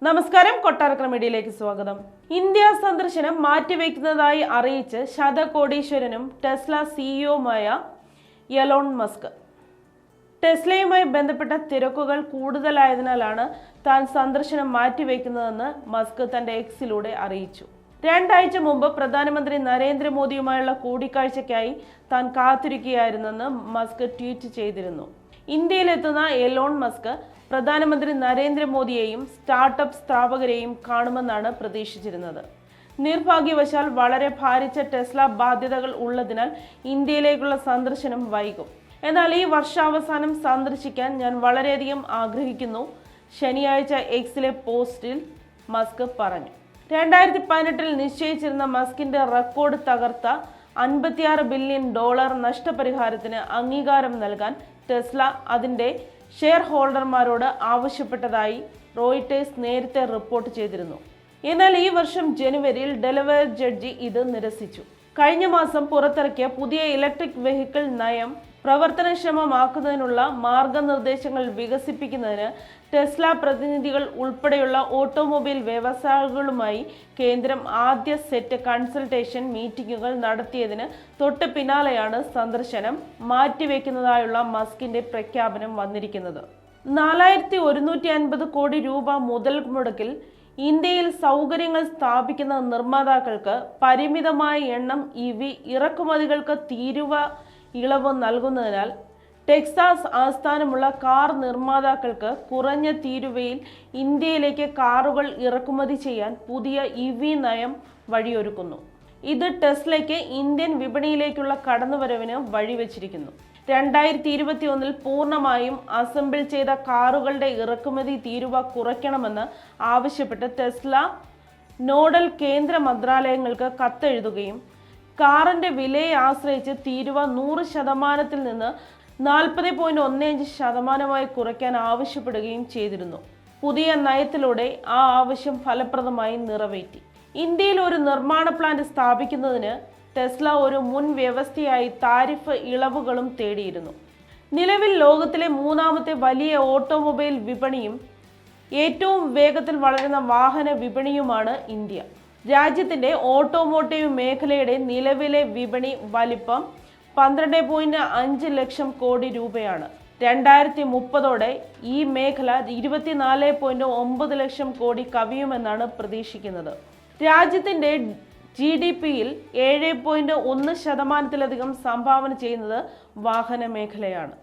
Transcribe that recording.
നമസ്കാരം, കൊട്ടാരക്കര മീഡിയയിലേക്ക് സ്വാഗതം. ഇന്ത്യ സന്ദർശനം മാറ്റിവെക്കുന്നതായി അറിയിച്ച് ശതകോടീശ്വരനും ടെസ്ല സിഇഒയുമായ എലോൺ മസ്ക്. ടെസ്ലയുമായി ബന്ധപ്പെട്ട തിരക്കുകൾ കൂടുതലായതിനാലാണ് താൻ സന്ദർശനം മാറ്റിവെക്കുന്നതെന്ന് മസ്ക് തന്റെ എക്സിലൂടെ അറിയിച്ചു. 2 ആഴ്ച മുമ്പ് പ്രധാനമന്ത്രി നരേന്ദ്രമോദിയുമായുള്ള കൂടിക്കാഴ്ചയ്ക്കായി താൻ കാത്തിരിക്കുകയായിരുന്നെന്ന് മസ്ക് ട്വീറ്റ് ചെയ്തിരുന്നു. ഇന്ത്യയിലെത്തുന്ന എലോൺ മസ്ക് പ്രധാനമന്ത്രി നരേന്ദ്രമോദിയെയും സ്റ്റാർട്ടപ്പ് സ്ഥാപകരെയും കാണുമെന്നാണ് പ്രതീക്ഷിച്ചിരുന്നത്. നിർഭാഗ്യവശാൽ വളരെ ഭാരിച്ച ടെസ്ല ബാധ്യതകൾ ഉള്ളതിനാൽ ഇന്ത്യയിലേക്കുള്ള സന്ദർശനം വൈകും. എന്നാൽ ഈ വർഷാവസാനം സന്ദർശിക്കാൻ ഞാൻ വളരെയധികം ആഗ്രഹിക്കുന്നു, ശനിയാഴ്ച എക്സിലെ പോസ്റ്റിൽ മസ്ക് പറഞ്ഞു. 2018 നിശ്ചയിച്ചിരുന്ന മസ്കിന്റെ റെക്കോർഡ് തകർത്ത $56 ബില്യൺ നഷ്ടപരിഹാരത്തിന് അംഗീകാരം നൽകാൻ ടെസ്ല അതിന്റെ ഷെയർ ഹോൾഡർമാരോട് ആവശ്യപ്പെട്ടതായി റോയിട്ടേഴ്സ് നേരത്തെ റിപ്പോർട്ട് ചെയ്തിരുന്നു. എന്നാൽ ഈ വർഷം ജനുവരിയിൽ ഡെലവെയർ ജഡ്ജി ഇത് നിരസിച്ചു. കഴിഞ്ഞ മാസം പുറത്തിറക്കിയ പുതിയ ഇലക്ട്രിക് വെഹിക്കിൾ നയം പ്രവർത്തനക്ഷമമാക്കുന്നതിനുള്ള മാർഗനിർദ്ദേശങ്ങൾ വികസിപ്പിക്കുന്നതിന് ടെസ്ല പ്രതിനിധികൾ ഉൾപ്പെടെയുള്ള ഓട്ടോമൊബൈൽ വ്യവസായികളുമായി കേന്ദ്രം ആദ്യ സെറ്റ് കൺസൾട്ടേഷൻ മീറ്റിംഗുകൾ നടത്തിയതിന് തൊട്ട് പിന്നാലെയാണ് സന്ദർശനം മാറ്റിവെക്കുന്നതായുള്ള മസ്കിന്റെ പ്രഖ്യാപനം വന്നിരിക്കുന്നത്. 4150 കോടി രൂപ മുതൽ മുടക്കിൽ ഇന്ത്യയിൽ സൗകര്യങ്ങൾ സ്ഥാപിക്കുന്ന നിർമ്മാതാക്കൾക്ക് പരിമിതമായ എണ്ണം EV ഇറക്കുമതികൾക്ക് തീരുവ ഇളവ് നൽകുന്നതിനാൽ ടെക്സാസ് ആസ്ഥാനമുള്ള കാർ നിർമ്മാതാക്കൾക്ക് കുറഞ്ഞ തീരുവയിൽ ഇന്ത്യയിലേക്ക് കാറുകൾ ഇറക്കുമതി ചെയ്യാൻ പുതിയ EV നയം വഴിയൊരുക്കുന്നു. ഇത് ടെസ്ലയ്ക്ക് ഇന്ത്യൻ വിപണിയിലേക്കുള്ള കടന്നുവരവിന് വഴിവെച്ചിരിക്കുന്നു. 2021 പൂർണ്ണമായും അസംബിൾ ചെയ്ത കാറുകളുടെ ഇറക്കുമതി തീരുവ കുറയ്ക്കണമെന്ന് ആവശ്യപ്പെട്ട് ടെസ്ല നോഡൽ കേന്ദ്ര മന്ത്രാലയങ്ങൾക്ക് കത്തെഴുതുകയും കാറിന്റെ വിലയെ ആശ്രയിച്ച് തീരുവ 100% നിന്ന് 40.15% കുറയ്ക്കാൻ ആവശ്യപ്പെടുകയും ചെയ്തിരുന്നു. പുതിയ നയത്തിലൂടെ ആ ആവശ്യം ഫലപ്രദമായി നിറവേറ്റി. ഇന്ത്യയിൽ ഒരു നിർമ്മാണ പ്ലാന്റ് സ്ഥാപിക്കുന്നതിന് ടെസ്ല ഒരു മുൻ വ്യവസ്ഥയായി താരിഫ് ഇളവുകളും തേടിയിരുന്നു. നിലവിൽ ലോകത്തിലെ 3ാമത്തെ വലിയ ഓട്ടോമൊബൈൽ വിപണിയും ഏറ്റവും വേഗത്തിൽ വളരുന്ന വാഹന വിപണിയുമാണ് ഇന്ത്യ. രാജ്യത്തിന്റെ ഓട്ടോമോട്ടീവ് മേഖലയുടെ നിലവിലെ വിപണി വലിപ്പം 12.5 ലക്ഷം കോടി രൂപയാണ്. 2030ഓടെ ഈ മേഖല 24.9 ലക്ഷം കോടി കവിയുമെന്നാണ് പ്രതീക്ഷിക്കുന്നത്. രാജ്യത്തിന്റെ GDPയിൽ 7.1% സംഭാവന ചെയ്യുന്നത് വാഹന മേഖലയാണ്.